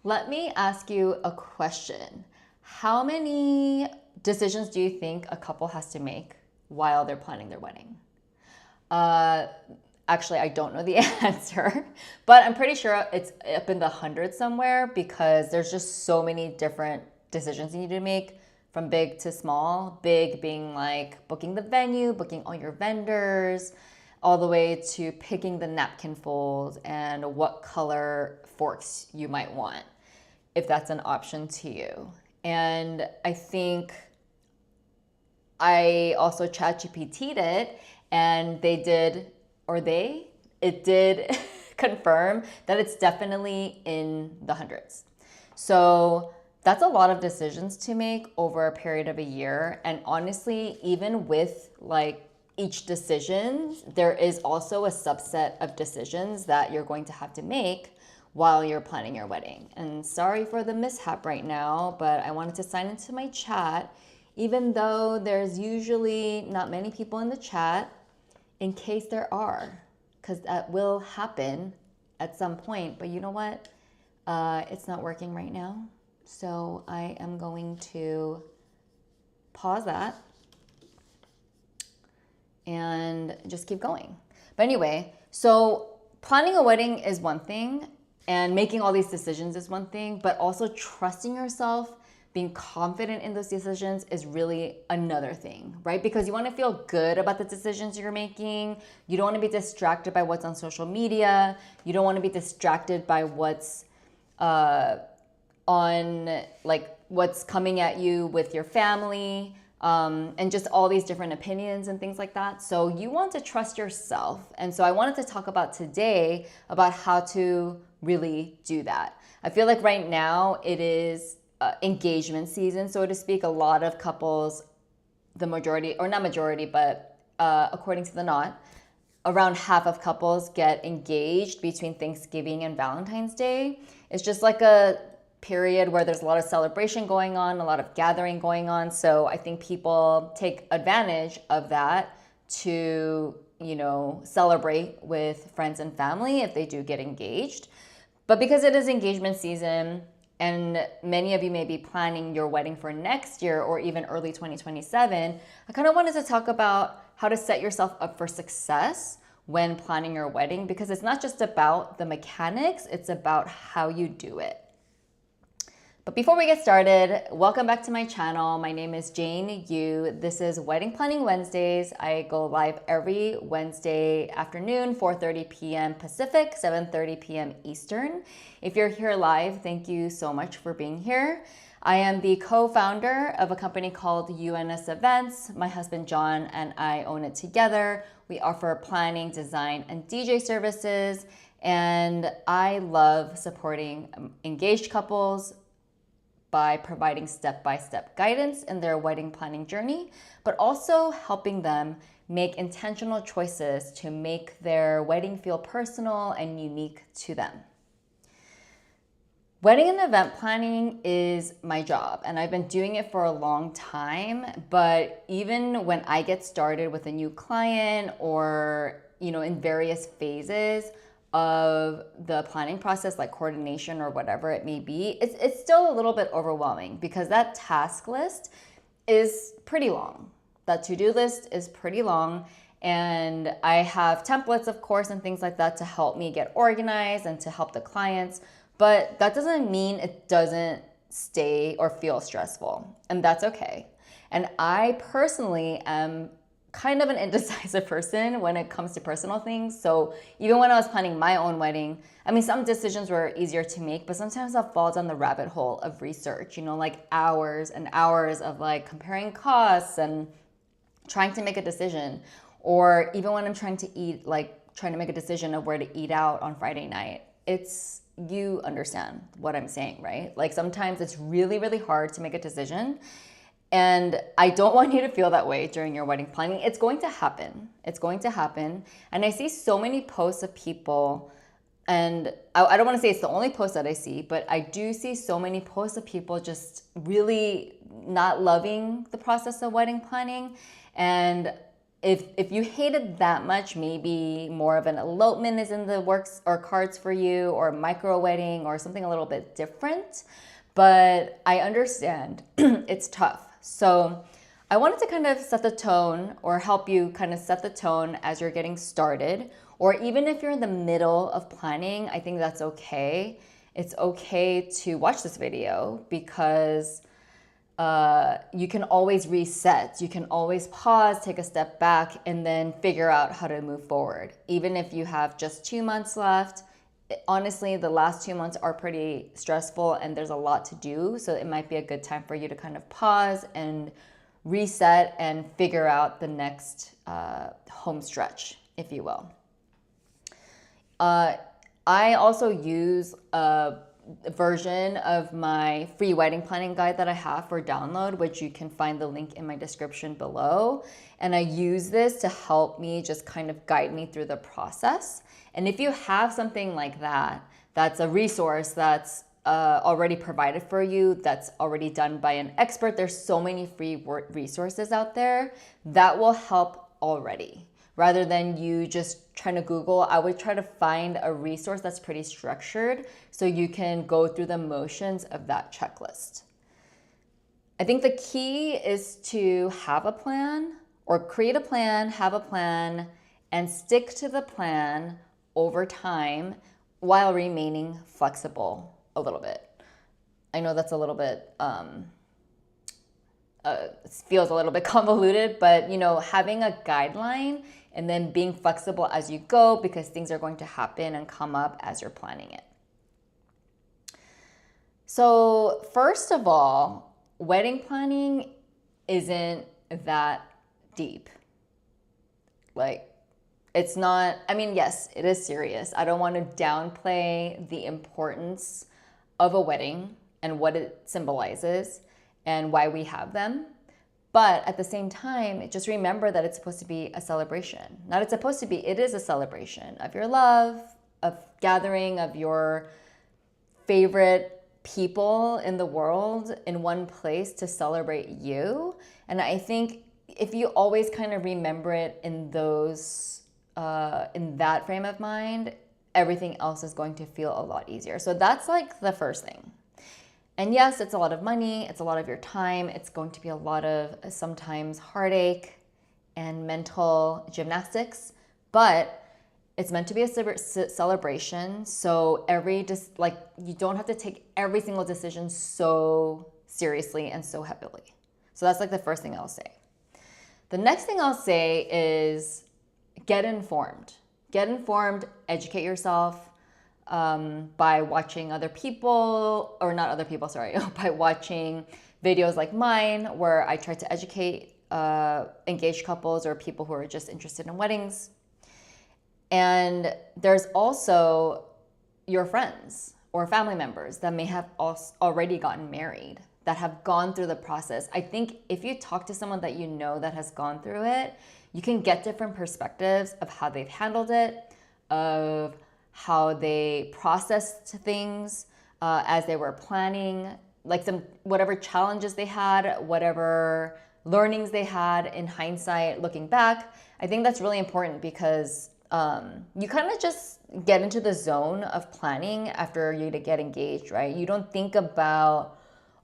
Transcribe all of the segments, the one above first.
Let me ask you a question. How many decisions do you think a couple has to make while they're planning their wedding? Uh, Actually, I don't know the answer, but I'm pretty sure it's up in the hundreds somewhere because there's just so many different decisions you need to make from big to small. Big being like booking the venue, booking all your vendors, all the way to picking the napkin folds and what color forks you might want, if that's an option to you. And I think I also chat GPT'd it and it did confirm that it's definitely in the hundreds. So that's a lot of decisions to make over a period of a year. And honestly, even with like each decision, there is also a subset of decisions that you're going to have to make while you're planning your wedding. And sorry for the mishap right now, but I wanted to sign into my chat, even though there's usually not many people in the chat, in case there are, because that will happen at some point. But you know what? It's not working right now. So I am going to pause that and just keep going. But anyway, so planning a wedding is one thing and making all these decisions is one thing, but also trusting yourself, being confident in those decisions is really another thing, right? Because you want to feel good about the decisions you're making. You don't want to be distracted by what's on social media. You don't want to be distracted by what's on like what's coming at you with your family, and just all these different opinions and things like that. So you want to trust yourself. And so I wanted to talk about today about how to really do that. I feel like right now it is engagement season, so to speak. A lot of couples, the majority, or not majority, but according to the Knot, around half of couples get engaged between Thanksgiving and Valentine's Day. It's just like a period where there's a lot of celebration going on, a lot of gathering going on. So I think people take advantage of that to, celebrate with friends and family if they do get engaged. But because it is engagement season, and many of you may be planning your wedding for next year or even early 2027, I kind of wanted to talk about how to set yourself up for success when planning your wedding, because it's not just about the mechanics, it's about how you do it. But before we get started, welcome back to my channel. My name is Jane Yu. This is Wedding Planning Wednesdays. I go live every Wednesday afternoon, 4:30 p.m. Pacific, 7:30 p.m. Eastern. If you're here live, thank you so much for being here. I am the co-founder of a company called UNS Events. My husband John and I own it together. We offer planning, design, and DJ services. And I love supporting engaged couples by providing step-by-step guidance in their wedding planning journey, but also helping them make intentional choices to make their wedding feel personal and unique to them. Wedding and event planning is my job, and I've been doing it for a long time, but even when I get started with a new client or, in various phases of the planning process, like coordination or whatever it may be, it's still a little bit overwhelming because that task list is pretty long. That to-do list is pretty long. And I have templates, of course, and things like that to help me get organized and to help the clients. But that doesn't mean it doesn't stay or feel stressful. And that's okay. And I personally am kind of an indecisive person when it comes to personal things. So even when I was planning my own wedding, some decisions were easier to make, but sometimes I'll fall down the rabbit hole of research, like hours and hours of like comparing costs and trying to make a decision. Or even when I'm trying to make a decision of where to eat out on Friday night. You understand what I'm saying, right? Like sometimes it's really, really hard to make a decision. And I don't want you to feel that way during your wedding planning. It's going to happen. It's going to happen. And I see so many posts of people, and I don't want to say it's the only post that I see, but I do see so many posts of people just really not loving the process of wedding planning. And if you hate it that much, maybe more of an elopement is in the works or cards for you, or a micro wedding or something a little bit different. But I understand it's tough. So I wanted to kind of set the tone, or help you kind of set the tone as you're getting started, or even if you're in the middle of planning. I think that's okay. It's okay to watch this video, because you can always reset. You can always pause, take a step back, and then figure out how to move forward. Even if you have just 2 months left, honestly, the last 2 months are pretty stressful and there's a lot to do. So it might be a good time for you to kind of pause and reset and figure out the next home stretch, if you will. I also use a version of my free wedding planning guide that I have for download, which you can find the link in my description below. And I use this to help me just kind of guide me through the process. And if you have something like that, that's a resource that's already provided for you, that's already done by an expert. There's so many free resources out there that will help already. Rather than you just trying to Google, I would try to find a resource that's pretty structured so you can go through the motions of that checklist. I think the key is to have a plan, or create a plan, have a plan, and stick to the plan over time while remaining flexible a little bit. I know that's a little bit feels a little bit convoluted, but having a guideline and then being flexible as you go, because things are going to happen and come up as you're planning it. So first of all, wedding planning isn't that deep. It's not, yes, it is serious. I don't want to downplay the importance of a wedding and what it symbolizes and why we have them. But at the same time, just remember that it's supposed to be a celebration. Not it's supposed to be, it is a celebration of your love, of gathering of your favorite people in the world in one place to celebrate you. And I think if you always kind of remember it in that frame of mind, everything else is going to feel a lot easier. So that's like the first thing. And yes, it's a lot of money, it's a lot of your time, it's going to be a lot of sometimes heartache and mental gymnastics, but it's meant to be a celebration. So you don't have to take every single decision so seriously and so heavily. So that's like the first thing I'll say. The next thing I'll say is get informed. Get informed, educate yourself. By watching other people, or not other people, sorry, by watching videos like mine where I try to educate engaged couples or people who are just interested in weddings. And there's also your friends or family members that may have already gotten married, that have gone through the process. I think if you talk to someone that you know that has gone through it, you can get different perspectives of how they've handled it, of how they processed things as they were planning, like whatever challenges they had, whatever learnings they had in hindsight, looking back. I think that's really important, because you kind of just get into the zone of planning after you get engaged, right? You don't think about,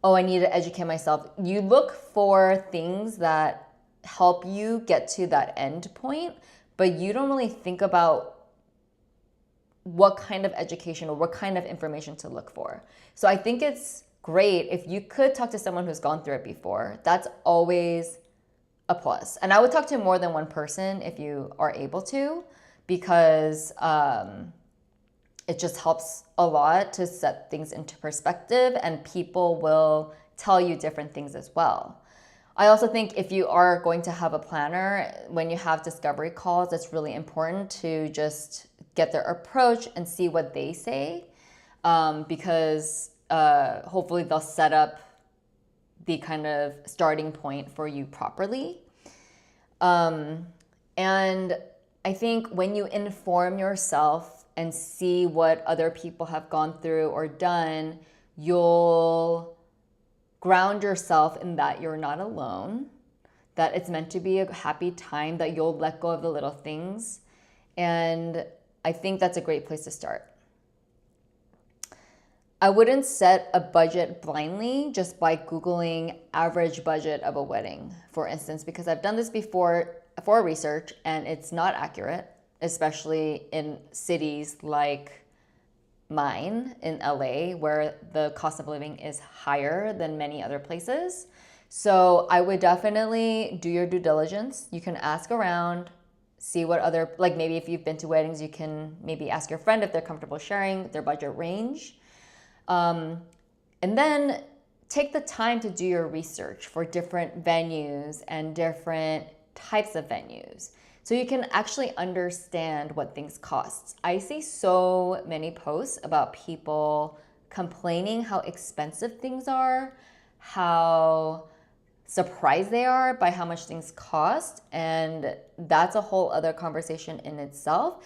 oh, I need to educate myself. You look for things that help you get to that end point, but you don't really think about what kind of education or what kind of information to look for. So I think it's great if you could talk to someone who's gone through it before. That's always a plus. And I would talk to more than one person if you are able to, because it just helps a lot to set things into perspective, and people will tell you different things as well. I also think if you are going to have a planner, when you have discovery calls, it's really important to just get their approach and see what they say, because hopefully they'll set up the kind of starting point for you properly. And I think when you inform yourself and see what other people have gone through or done, you'll ground yourself in that you're not alone, that it's meant to be a happy time, that you'll let go of the little things. And I think that's a great place to start. I wouldn't set a budget blindly just by Googling average budget of a wedding, for instance, because I've done this before for research and it's not accurate, especially in cities like mine in LA, where the cost of living is higher than many other places. So I would definitely do your due diligence. You can ask around, see what other, like maybe if you've been to weddings, you can maybe ask your friend if they're comfortable sharing their budget range. And then take the time to do your research for different venues and different types of venues, so you can actually understand what things cost. I see so many posts about people complaining how expensive things are, how surprised they are by how much things cost, and that's a whole other conversation in itself.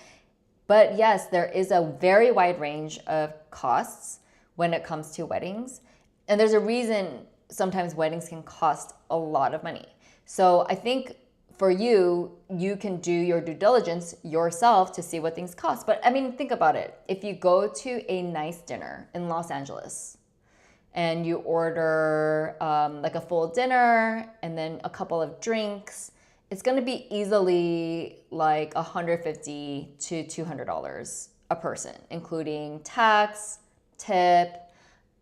But yes, there is a very wide range of costs when it comes to weddings. And there's a reason sometimes weddings can cost a lot of money. So I think for you, you can do your due diligence yourself to see what things cost. But I mean, think about it. If you go to a nice dinner in Los Angeles and you order like a full dinner and then a couple of drinks, it's gonna be easily like $150 to $200 a person, including tax, tip,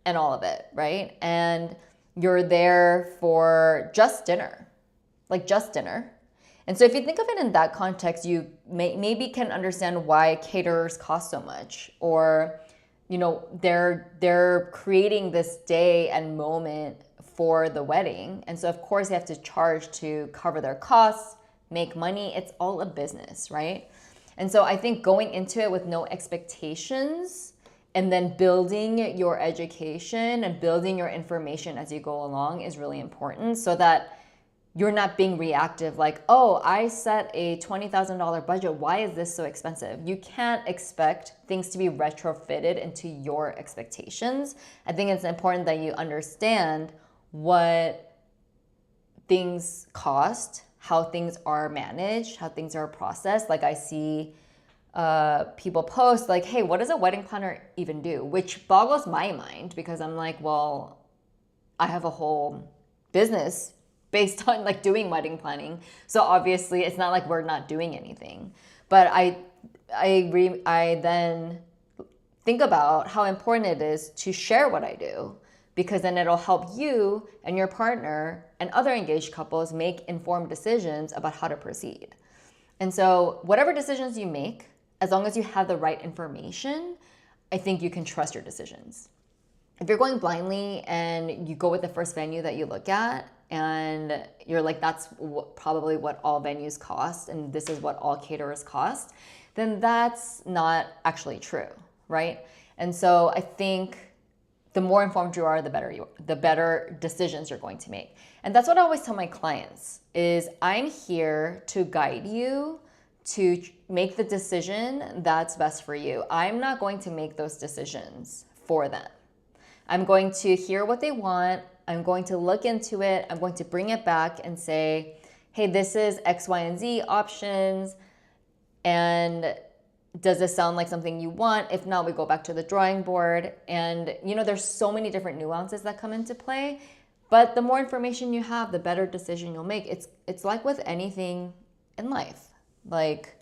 and all of it, right? And you're there for just dinner, like just dinner. And so if you think of it in that context, you maybe can understand why caterers cost so much, or they're creating this day and moment for the wedding. And so of course they have to charge to cover their costs, make money. It's all a business, right? And so I think going into it with no expectations and then building your education and building your information as you go along is really important, so that you're not being reactive like, oh, I set a $20,000 budget. Why is this so expensive? You can't expect things to be retrofitted into your expectations. I think it's important that you understand what things cost, how things are managed, how things are processed. Like I see people post like, hey, what does a wedding planner even do? Which boggles my mind, because I'm like, well, I have a whole business based on like doing wedding planning. So obviously it's not like we're not doing anything. But I then think about how important it is to share what I do, because then it'll help you and your partner and other engaged couples make informed decisions about how to proceed. And so whatever decisions you make, as long as you have the right information, I think you can trust your decisions. If you're going blindly and you go with the first venue that you look at and you're like, that's probably what all venues cost and this is what all caterers cost, then that's not actually true, right? And so I think the more informed you are, the better decisions you're going to make. And that's what I always tell my clients is, I'm here to guide you to make the decision that's best for you. I'm not going to make those decisions for them. I'm going to hear what they want. I'm going to look into it. I'm going to bring it back and say, hey, this is X, Y, and Z options. And does this sound like something you want? If not, we go back to the drawing board. And there's so many different nuances that come into play. But the more information you have, the better decision you'll make. It's like with anything in life. Like,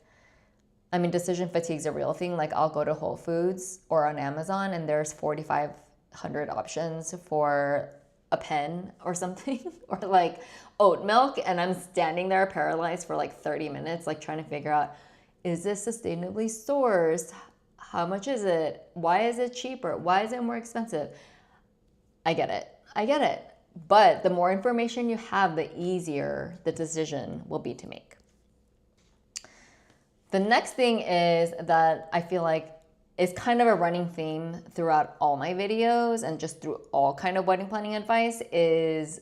I mean, decision fatigue is a real thing. Like, I'll go to Whole Foods or on Amazon and there's 4,500 options for a pen or something, or like oat milk, and I'm standing there paralyzed for like 30 minutes, like trying to figure out, is this sustainably sourced? How much is it? Why is it cheaper? Why is it more expensive? I get it. But the more information you have, the easier the decision will be to make. The next thing is that I feel like is kind of a running theme throughout all my videos and just through all kind of wedding planning advice is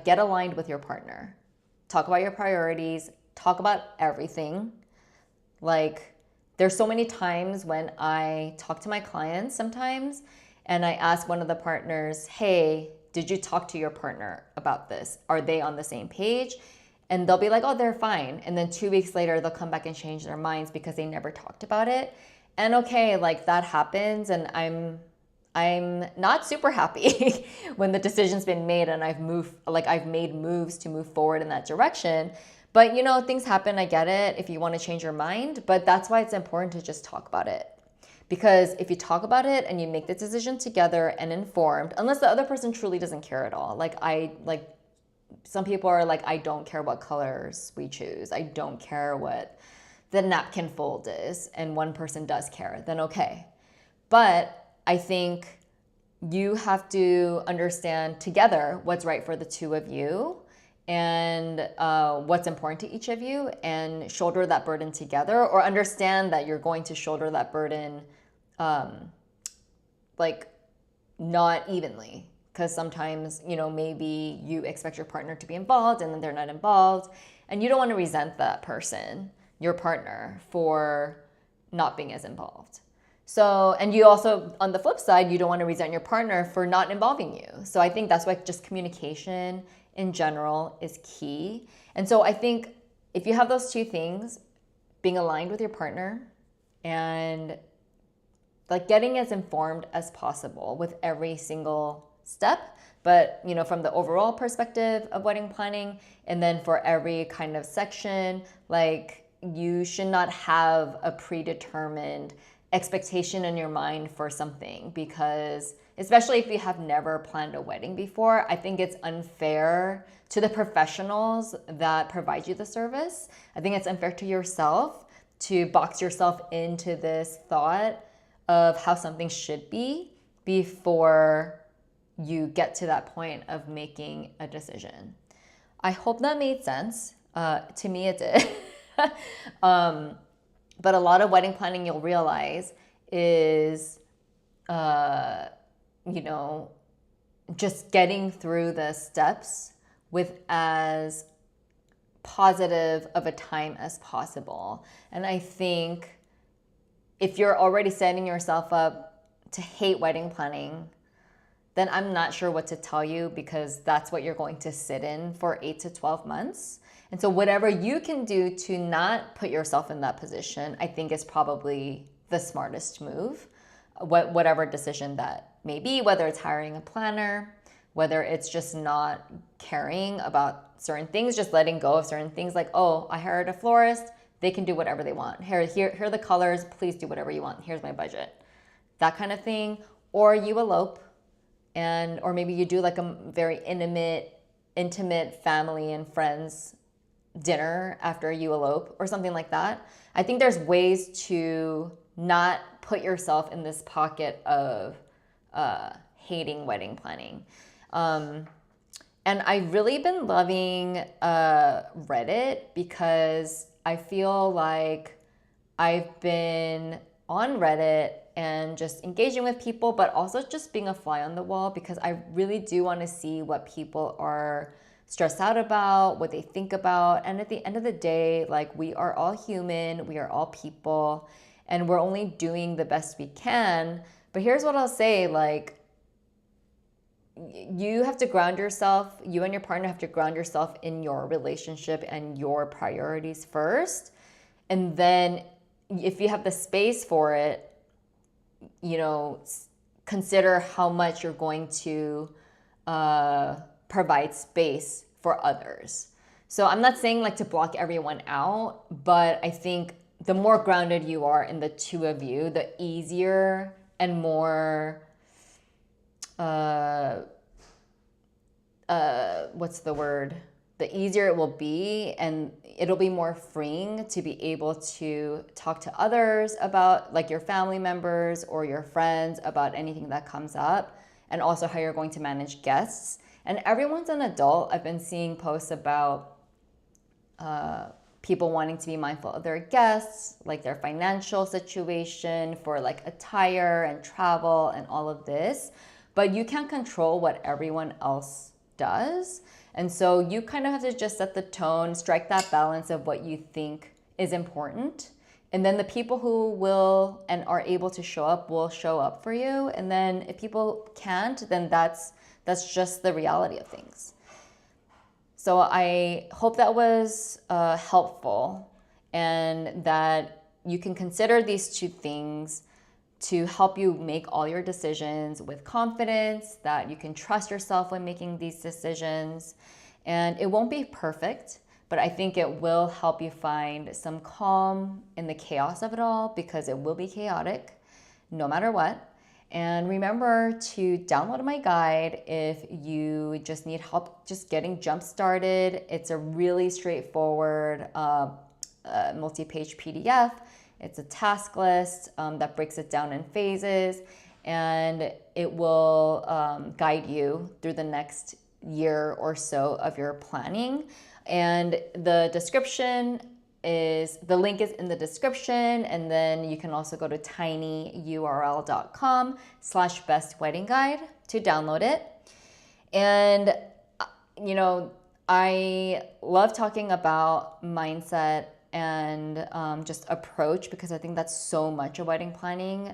get aligned with your partner. Talk about your priorities, talk about everything. Like, there's so many times when I talk to my clients sometimes and I ask one of the partners, hey, did you talk to your partner about this? Are they on the same page? and they'll be like, oh, they're fine. And then 2 weeks later, they'll come back and change their minds because they never talked about it. And okay, like that happens. And I'm not super happy when the decision's been made and I've made moves to move forward in that direction. But you know, things happen. I get it if you want to change your mind, but that's why it's important to just talk about it. Because if you talk about it and you make the decision together and informed, unless the other person truly doesn't care at all. Like some people are like, I don't care what colors we choose. I don't care what the napkin fold is. And one person does care, then okay. But I think you have to understand together what's right for the two of you and what's important to each of you, and shoulder that burden together, or understand that you're going to shoulder that burden like not evenly. Because sometimes, you know, maybe you expect your partner to be involved and then they're not involved, and you don't want to resent that person, your partner, for not being as involved. So, and you also, on the flip side, you don't want to resent your partner for not involving you. So I think that's why just communication in general is key. And so I think if you have those two things, being aligned with your partner and like getting as informed as possible with every single step, but you know, from the overall perspective of wedding planning, and then for every kind of section, like you should not have a predetermined expectation in your mind for something, because especially if you have never planned a wedding before, I think it's unfair to the professionals that provide you the service. I think it's unfair to yourself to box yourself into this thought of how something should be before you get to that point of making a decision. I hope that made sense. To me, it did. But a lot of wedding planning, you'll realize, is, you know, just getting through the steps with as positive of a time as possible. And I think if you're already setting yourself up to hate wedding planning, then I'm not sure what to tell you, because that's what you're going to sit in for 8 to 12 months. And so whatever you can do to not put yourself in that position, I think is probably the smartest move. Whatever decision that may be, whether it's hiring a planner, whether it's just not caring about certain things, just letting go of certain things, like, oh, I hired a florist, they can do whatever they want. Here are the colors, please do whatever you want. Here's my budget. That kind of thing. Or you elope, or maybe you do like a very intimate family and friends dinner after you elope or something like that. I think there's ways to not put yourself in this pocket of hating wedding planning. And I've really been loving Reddit, because I feel like I've been on Reddit and just engaging with people, but also just being a fly on the wall, because I really do want to see what people are stressed out about, what they think about. And at the end of the day, like, we are all human, we are all people, and we're only doing the best we can. But here's what I'll say, like, you have to ground yourself, you and your partner have to ground yourself in your relationship and your priorities first. And then if you have the space for it, you know, consider how much you're going to provide space for others. So I'm not saying like to block everyone out, but I think the more grounded you are in the two of you, the easier and more, what's the word? The easier it will be, and it'll be more freeing to be able to talk to others about, like, your family members or your friends about anything that comes up, and also how you're going to manage guests. And everyone's an adult. I've been seeing posts about people wanting to be mindful of their guests, like their financial situation for like attire and travel and all of this. But you can't control what everyone else does. And so you kind of have to just set the tone, strike that balance of what you think is important. And then the people who will and are able to show up will show up for you. And then if people can't, then that's just the reality of things. So I hope that was helpful, and that you can consider these two things to help you make all your decisions with confidence, that you can trust yourself when making these decisions. And it won't be perfect, but I think it will help you find some calm in the chaos of it all, because it will be chaotic no matter what. And remember to download my guide if you just need help just getting jump started. It's a really straightforward multi-page PDF. It's a task list that breaks it down in phases, and it will guide you through the next year or so of your planning. And the link is in the description, and then you can also go to tinyurl.com/bestweddingguide to download it. And I love talking about mindset and just approach, because I think that's so much of wedding planning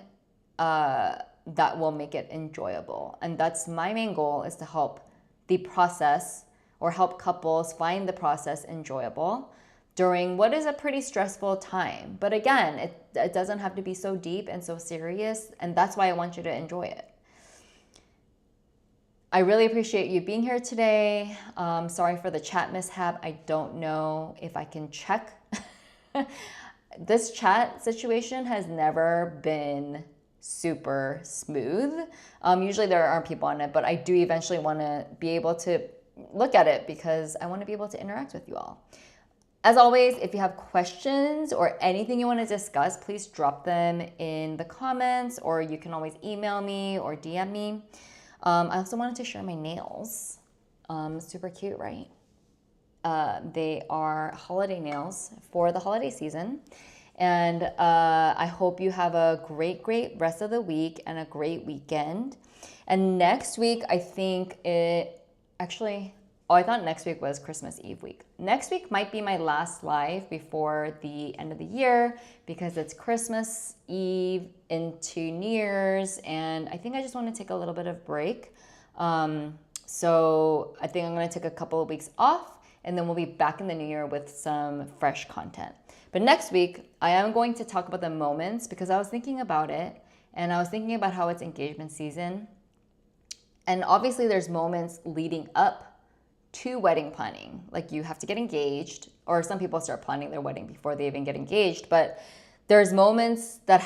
that will make it enjoyable. And that's my main goal, is to help the process, or help couples find the process enjoyable during what is a pretty stressful time. But again, it doesn't have to be so deep and so serious, and that's why I want you to enjoy it. I really appreciate you being here today. Sorry for the chat mishap. I don't know if I can check. This chat situation has never been super smooth. Usually there aren't people on it, but I do eventually want to be able to look at it, because I want to be able to interact with you all. As always, if you have questions or anything you want to discuss, please drop them in the comments, or you can always email me or DM me. I also wanted to share my nails. Super cute, right? They are holiday nails for the holiday season. And I hope you have a great rest of the week and a great weekend. And next week, I thought next week was Christmas Eve week. Next week might be my last live before the end of the year, because it's Christmas Eve into New Year's, and I think I just want to take a little bit of break. So I think I'm going to take a couple of weeks off, and then we'll be back in the new year with some fresh content. But next week, I am going to talk about the moments, because I was thinking about it, and I was thinking about how it's engagement season. And obviously there's moments leading up to wedding planning. Like, you have to get engaged, or some people start planning their wedding before they even get engaged, but there's moments that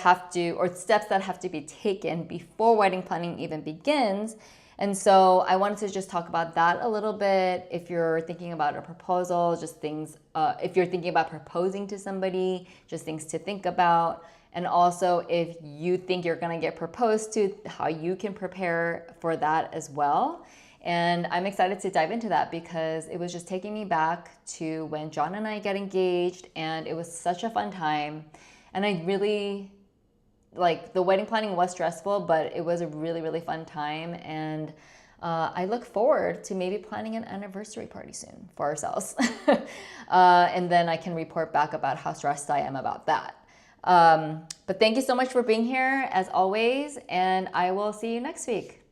or steps that have to be taken before wedding planning even begins. And so I wanted to just talk about that a little bit. If you're thinking about a proposal, just things, if you're thinking about proposing to somebody, just things to think about. And also, if you think you're gonna get proposed to, how you can prepare for that as well. And I'm excited to dive into that, because it was just taking me back to when John and I got engaged, and it was such a fun time. And I really, the wedding planning was stressful, but it was a really fun time. And I look forward to maybe planning an anniversary party soon for ourselves. And then I can report back about how stressed I am about that. But thank you so much for being here, as always, and I will see you next week.